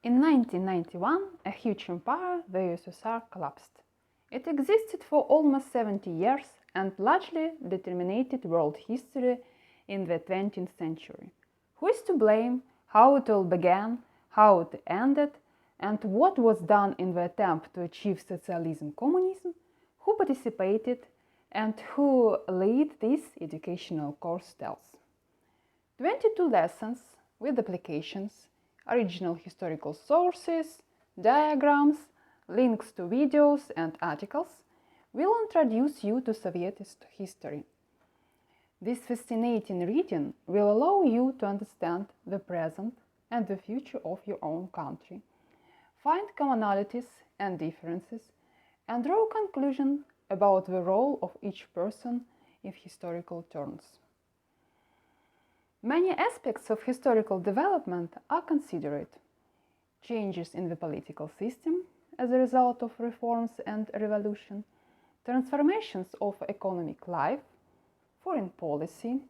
In 1991, a huge empire, the USSR, collapsed. It existed for almost 70 years and largely determined world history in the 20th century. Who is to blame, how it all began, how it ended, and what was done in the attempt to achieve socialism communism, who participated, and who led this educational course tells. 22 lessons with applications, original historical sources, diagrams, links to videos and articles will introduce you to Soviet history. This fascinating reading will allow you to understand the present and the future of your own country, find commonalities and differences, and draw conclusions about the role of each person in historical terms. Many aspects of historical development are considered: changes in the political system as a result of reforms and revolution, transformations of economic life, foreign policy.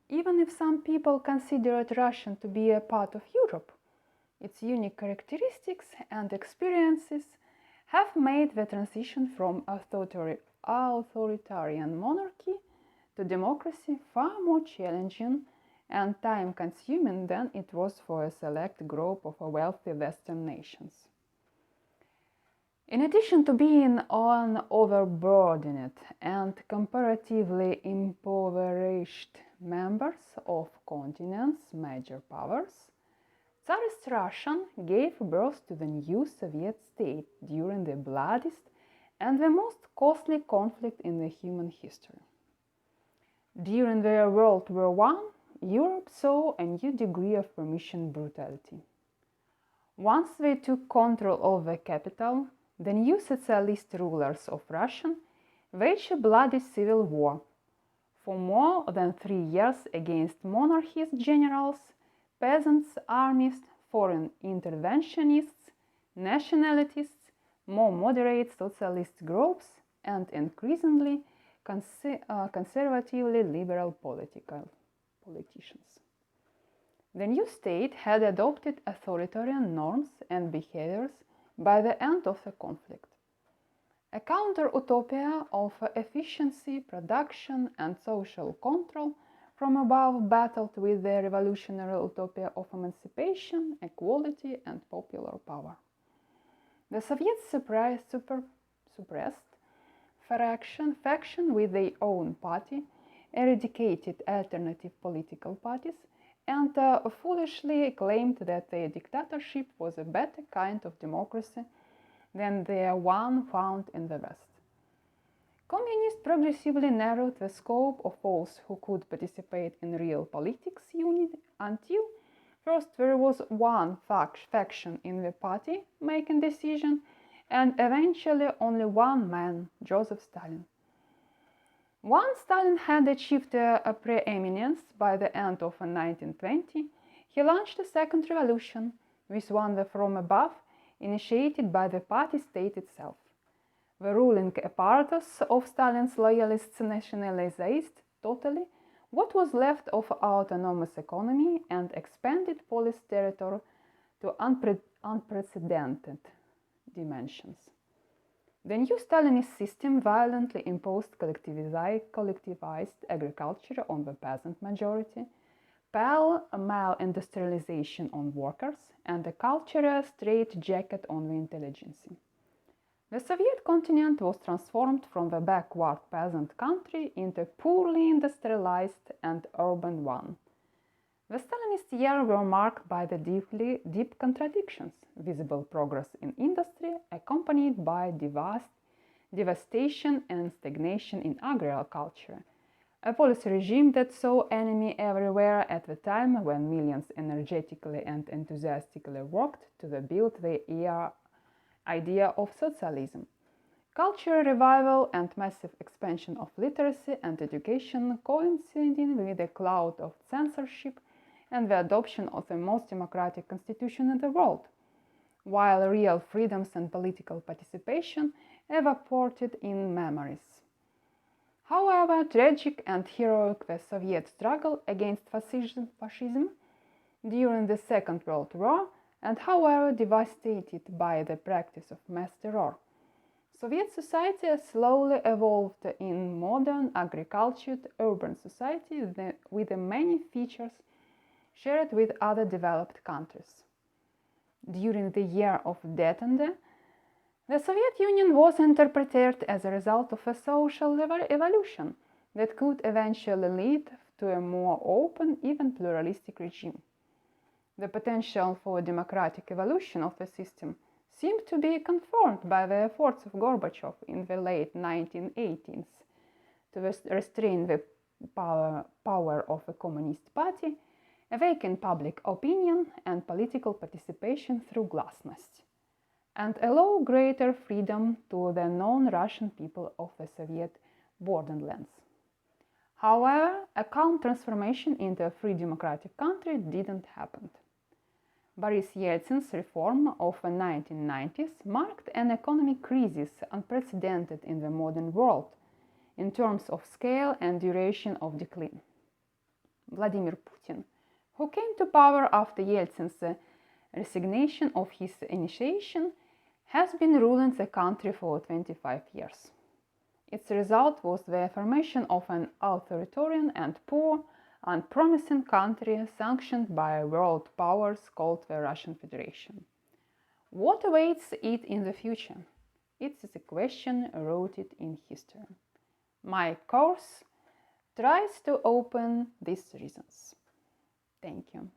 Even if some people considered Russia to be a part of Europe, its unique characteristics and experiences have made the transition from authoritarian monarchy to democracy far more challenging and time-consuming than it was for a select group of wealthy Western nations. In addition to being an overburdened and comparatively impoverished members of continent's major powers, Tsarist Russia gave birth to the new Soviet state during the bloodiest and the most costly conflict in the human history. During the World War I, Europe saw a new degree of permission brutality. Once they took control of the capital, the new socialist rulers of Russia waged a bloody civil war for more than 3 years against monarchist generals, peasants' armies, foreign interventionists, nationalists, more moderate socialist groups, and increasingly conservatively liberal politicians. The new state had adopted authoritarian norms and behaviors by the end of the conflict. A counter-utopia of efficiency, production, and social control from above battled with the revolutionary utopia of emancipation, equality, and popular power. The Soviets suppressed faction with their own party, eradicated alternative political parties, and foolishly claimed that their dictatorship was a better kind of democracy than the one found in the West. Communists progressively narrowed the scope of those who could participate in real politics until first there was one faction in the party making decisions, and eventually only one man, Joseph Stalin. Once Stalin had achieved a preeminence by the end of 1920, he launched a second revolution, with one from above, initiated by the party state itself. The ruling apparatus of Stalin's loyalists nationalized totally what was left of autonomous economy and expanded police territory to unprecedented dimensions. The new Stalinist system violently imposed collectivized agriculture on the peasant majority, pell-mell industrialization on workers, and a cultural straitjacket on the intelligentsia. The Soviet continent was transformed from the backward peasant country into a poorly industrialized and urban one. The Stalinist years were marked by the deep contradictions: visible progress in industry accompanied by devastation and stagnation in agriculture, a policy regime that saw enemy everywhere at the time when millions energetically and enthusiastically worked to build the idea of socialism, cultural revival and massive expansion of literacy and education coinciding with a cloud of censorship and the adoption of the most democratic constitution in the world, while real freedoms and political participation evaporated in memories. However tragic and heroic the Soviet struggle against fascism during the Second World War and however devastated by the practice of mass terror. Soviet society slowly evolved in modern agricultured urban society with the many features shared with other developed countries. During the year of Détente, the Soviet Union was interpreted as a result of a social evolution that could eventually lead to a more open, even pluralistic regime. The potential for democratic evolution of the system seemed to be confirmed by the efforts of Gorbachev in the late 1980s to restrain the power of the Communist Party, awaken public opinion and political participation through glasnost, and allow greater freedom to the non-Russian people of the Soviet borderlands. However, a calm transformation into a free democratic country didn't happen. Boris Yeltsin's reform of the 1990s marked an economic crisis unprecedented in the modern world in terms of scale and duration of decline. Vladimir Putin, who came to power after Yeltsin's resignation of his initiation, has been ruling the country for 25 years. Its result was the formation of an authoritarian and poor, unpromising country sanctioned by world powers called the Russian Federation. What awaits it in the future? It is a question rooted in history. My course tries to open these reasons. Thank you.